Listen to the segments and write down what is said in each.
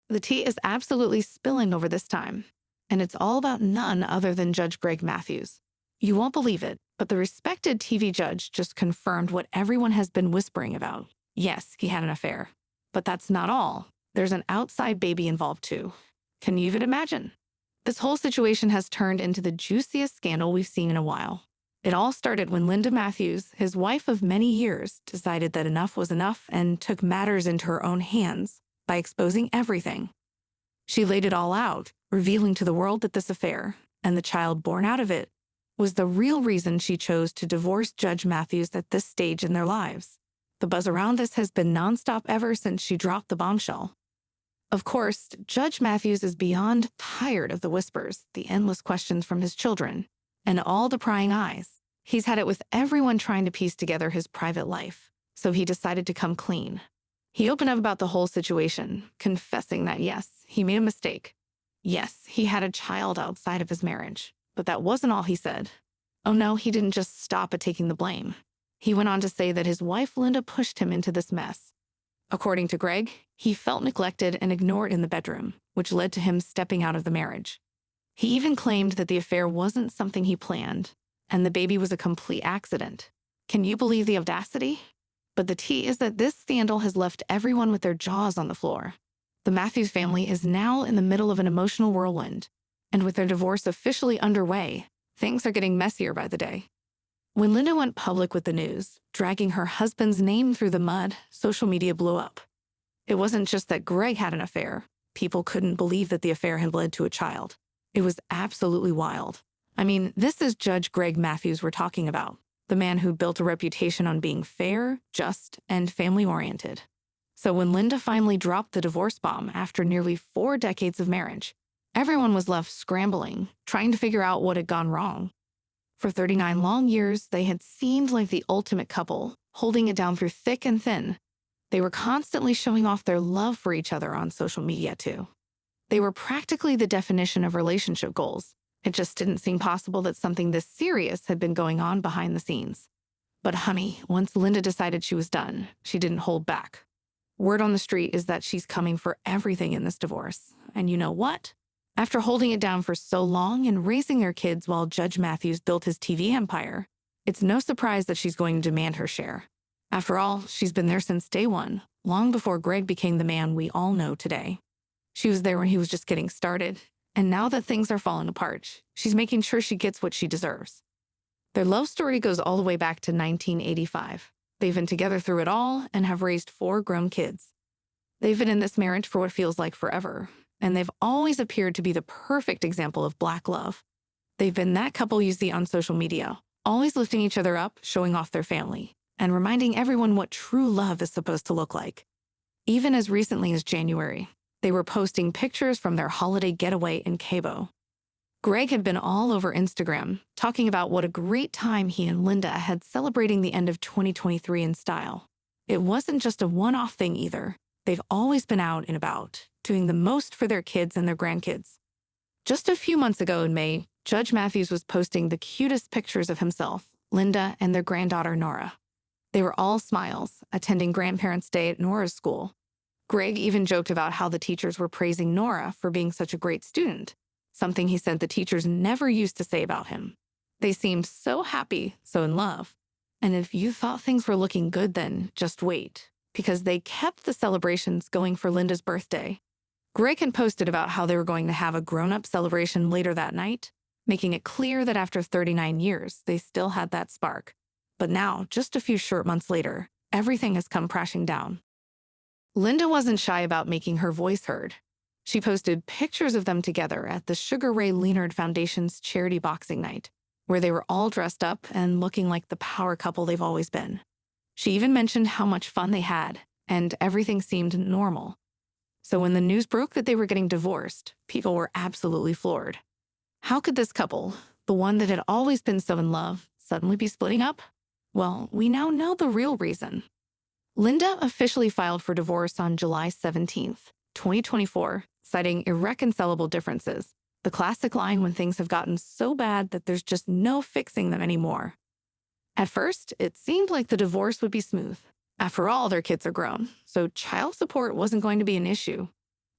The tea is absolutely spilling over this time, and it's all about none other than Judge Greg Mathis. You won't believe it, but the respected TV judge just confirmed what everyone has been whispering about. Yes, he had an affair. But that's not all. There's an outside baby involved too. Can you even imagine? This whole situation has turned into the juiciest scandal we've seen in a while. It all started when Linda Matthews, his wife of many years, decided that enough was enough and took matters into her own hands by exposing everything. She laid it all out, revealing to the world that this affair, and the child born out of it, was the real reason she chose to divorce Judge Matthews at this stage in their lives. The buzz around this has been nonstop ever since she dropped the bombshell. Of course, Judge Matthews is beyond tired of the whispers, the endless questions from his children, and all the prying eyes. He's had it with everyone trying to piece together his private life, so he decided to come clean. He opened up about the whole situation, confessing that yes, he made a mistake. Yes, he had a child outside of his marriage, but that wasn't all he said. Oh no, he didn't just stop at taking the blame. He went on to say that his wife Linda pushed him into this mess. According to Greg, he felt neglected and ignored in the bedroom, which led to him stepping out of the marriage. He even claimed that the affair wasn't something he planned, and the baby was a complete accident. Can you believe the audacity? But the tea is that this scandal has left everyone with their jaws on the floor. The Matthews family is now in the middle of an emotional whirlwind, and with their divorce officially underway, things are getting messier by the day. When Linda went public with the news, dragging her husband's name through the mud, social media blew up. It wasn't just that Greg had an affair. People couldn't believe that the affair had led to a child. It was absolutely wild. I mean, this is Judge Greg Matthews we're talking about, the man who built a reputation on being fair, just, and family-oriented. So when Linda finally dropped the divorce bomb after nearly 4 decades of marriage, everyone was left scrambling, trying to figure out what had gone wrong. For 39 long years, they had seemed like the ultimate couple, holding it down through thick and thin. They were constantly showing off their love for each other on social media, too. They were practically the definition of relationship goals. It just didn't seem possible that something this serious had been going on behind the scenes. But honey, once Linda decided she was done, she didn't hold back. Word on the street is that she's coming for everything in this divorce. And you know what? After holding it down for so long and raising their kids while Judge Matthews built his TV empire, it's no surprise that she's going to demand her share. After all, she's been there since day one, long before Greg became the man we all know today. She was there when he was just getting started, and now that things are falling apart, she's making sure she gets what she deserves. Their love story goes all the way back to 1985. They've been together through it all and have raised 4 grown kids. They've been in this marriage for what feels like forever, and they've always appeared to be the perfect example of Black love. They've been that couple you see on social media, always lifting each other up, showing off their family, and reminding everyone what true love is supposed to look like. Even as recently as January, they were posting pictures from their holiday getaway in Cabo. Greg had been all over Instagram, talking about what a great time he and Linda had celebrating the end of 2023 in style. It wasn't just a one-off thing either. They've always been out and about, doing the most for their kids and their grandkids. Just a few months ago in May, Judge Matthews was posting the cutest pictures of himself, Linda, and their granddaughter, Nora. They were all smiles, attending Grandparents' Day at Nora's school. Greg even joked about how the teachers were praising Nora for being such a great student, something he said the teachers never used to say about him. They seemed so happy, so in love. And if you thought things were looking good then, just wait, because they kept the celebrations going for Linda's birthday. Greg had posted about how they were going to have a grown-up celebration later that night, making it clear that after 39 years, they still had that spark. But now, just a few short months later, everything has come crashing down. Linda wasn't shy about making her voice heard. She posted pictures of them together at the Sugar Ray Leonard Foundation's charity boxing night, where they were all dressed up and looking like the power couple they've always been. She even mentioned how much fun they had, and everything seemed normal. So when the news broke that they were getting divorced, people were absolutely floored. How could this couple, the one that had always been so in love, suddenly be splitting up? Well, we now know the real reason. Linda officially filed for divorce on July 17th, 2024, citing irreconcilable differences, the classic line when things have gotten so bad that there's just no fixing them anymore. At first, it seemed like the divorce would be smooth. After all, their kids are grown, so child support wasn't going to be an issue.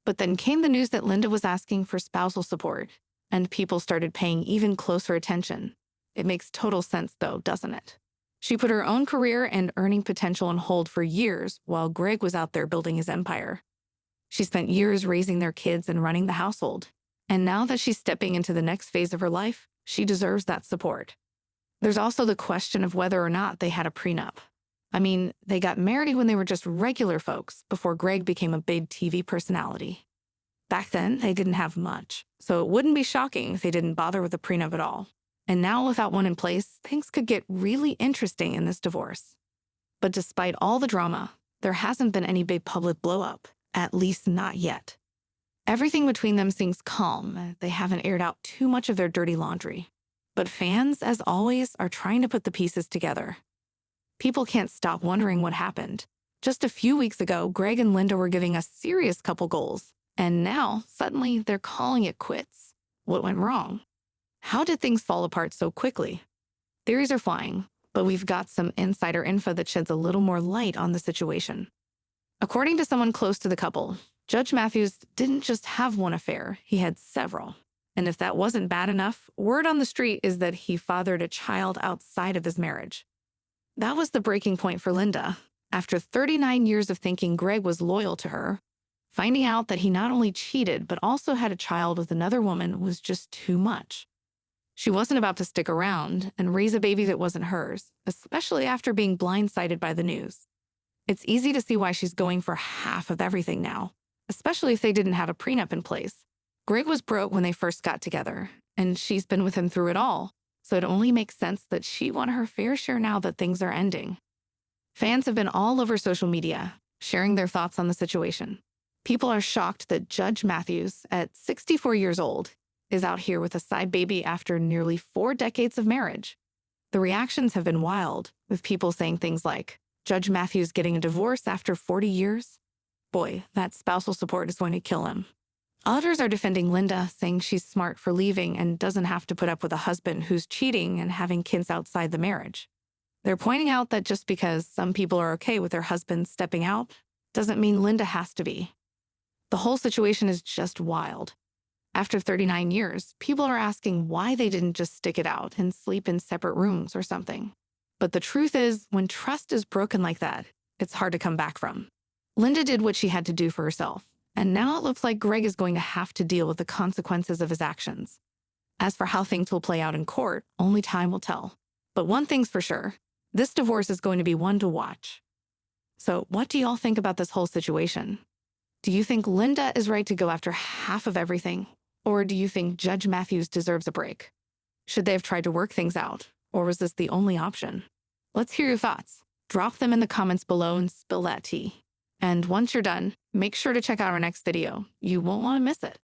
But then came the news that Linda was asking for spousal support, and people started paying even closer attention. It makes total sense, though, doesn't it? She put her own career and earning potential on hold for years while Greg was out there building his empire. She spent years raising their kids and running the household. And now that she's stepping into the next phase of her life, she deserves that support. There's also the question of whether or not they had a prenup. I mean, they got married when they were just regular folks before Greg became a big TV personality. Back then, they didn't have much, so it wouldn't be shocking if they didn't bother with a prenup at all. And now, without one in place, things could get really interesting in this divorce. But despite all the drama, there hasn't been any big public blow-up, at least not yet. Everything between them seems calm. They haven't aired out too much of their dirty laundry. But fans, as always, are trying to put the pieces together. People can't stop wondering what happened. Just a few weeks ago, Greg and Linda were giving us serious couple goals, and now, suddenly, they're calling it quits. What went wrong? How did things fall apart so quickly? Theories are flying, but we've got some insider info that sheds a little more light on the situation. According to someone close to the couple, Judge Mathis didn't just have one affair, he had several. And if that wasn't bad enough, word on the street is that he fathered a child outside of his marriage. That was the breaking point for Linda. After 39 years of thinking Greg was loyal to her, finding out that he not only cheated but also had a child with another woman was just too much. She wasn't about to stick around and raise a baby that wasn't hers, especially after being blindsided by the news. It's easy to see why she's going for half of everything now, especially if they didn't have a prenup in place. Greg was broke when they first got together, and she's been with him through it all, so it only makes sense that she won her fair share now that things are ending. Fans have been all over social media, sharing their thoughts on the situation. People are shocked that Judge Mathis, at 64 years old, is out here with a side baby after nearly 4 decades of marriage. The reactions have been wild, with people saying things like, Judge Mathis getting a divorce after 40 years? Boy, that spousal support is going to kill him. Others are defending Linda, saying she's smart for leaving and doesn't have to put up with a husband who's cheating and having kids outside the marriage. They're pointing out that just because some people are okay with their husbands stepping out, doesn't mean Linda has to be. The whole situation is just wild. After 39 years, people are asking why they didn't just stick it out and sleep in separate rooms or something. But the truth is, when trust is broken like that, it's hard to come back from. Linda did what she had to do for herself, and now it looks like Greg is going to have to deal with the consequences of his actions. As for how things will play out in court, only time will tell. But one thing's for sure, this divorce is going to be one to watch. So what do y'all think about this whole situation? Do you think Linda is right to go after half of everything? Or do you think Judge Mathis deserves a break? Should they have tried to work things out? Or was this the only option? Let's hear your thoughts. Drop them in the comments below and spill that tea. And once you're done, make sure to check out our next video. You won't want to miss it.